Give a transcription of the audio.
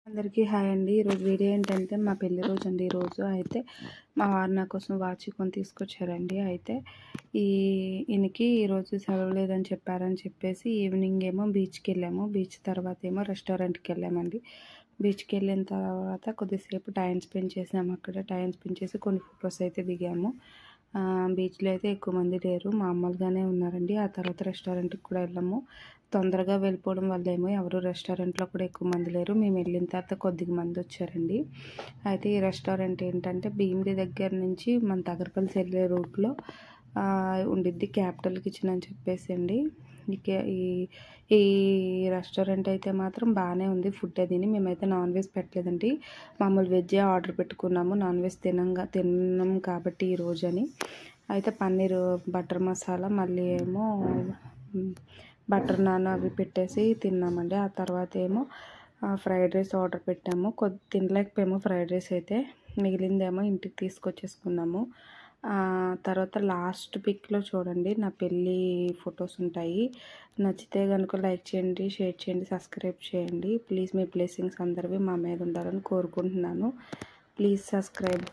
అందరికీ హాయ్ అండి. ఈరోజు వీడియో ఏంటంటే మా పెళ్లి రోజు అండి. ఈరోజు అయితే మా వారు నా కోసం వాచ్ కొని తీసుకొచ్చారండి. అయితే ఈయనకి ఈరోజు సెలవు లేదని చెప్పారని చెప్పేసి ఈవినింగ్ ఏమో బీచ్కి వెళ్ళాము. బీచ్ తర్వాత ఏమో రెస్టారెంట్కి వెళ్ళామండి. బీచ్కి వెళ్ళిన తర్వాత కొద్దిసేపు టైం స్పెండ్ చేసాము. అక్కడ టైం స్పెండ్ చేసి కొన్ని ఫొటోస్ అయితే దిగాము. బీచ్లో అయితే ఎక్కువ మంది లేరు, మామూలుగానే ఉన్నారండి. ఆ తర్వాత రెస్టారెంట్కి కూడా వెళ్ళాము. తొందరగా వెళ్ళిపోవడం వల్ల ఏమో ఎవరు రెస్టారెంట్లో కూడా ఎక్కువ మంది లేరు. మేము వెళ్ళిన తర్వాత కొద్దిగా మంది వచ్చారండి. అయితే ఈ రెస్టారెంట్ ఏంటంటే భీమిలి దగ్గర నుంచి మన తగరపల్లి వెళ్ళే రూట్లో ఉండిద్ది, క్యాపిటల్ కిచెన్ అని చెప్పేసి అండి. ఈ రెస్టారెంట్ అయితే మాత్రం బాగానే ఉంది. ఫుడ్ అదిని మేమైతే నాన్ వెజ్ పెట్టలేదండి, మామూలు వెజ్జే ఆర్డర్ పెట్టుకున్నాము. నాన్ వెజ్ తిన్నాం కాబట్టి ఈరోజు అని. అయితే పన్నీర్ బటర్ మసాలా మళ్ళీ ఏమో బటర్ నాన్ అవి పెట్టేసి తిన్నామండి. ఆ తర్వాత ఏమో ఫ్రైడ్ రైస్ ఆర్డర్ పెట్టాము. తినలేకపోయాము ఫ్రైడ్ రైస్ అయితే, మిగిలిందేమో ఇంటికి తీసుకొచ్చేసుకున్నాము. తర్వాత లాస్ట్ పిక్లో చూడండి నా పెళ్ళి ఫొటోస్ ఉంటాయి. నచ్చితే కనుక లైక్ చేయండి, షేర్ చేయండి, సబ్స్క్రైబ్ చేయండి. ప్లీజ్ మీ బ్లెస్సింగ్స్ అందరివి మా మీద ఉండాలని కోరుకుంటున్నాను. Please subscribe.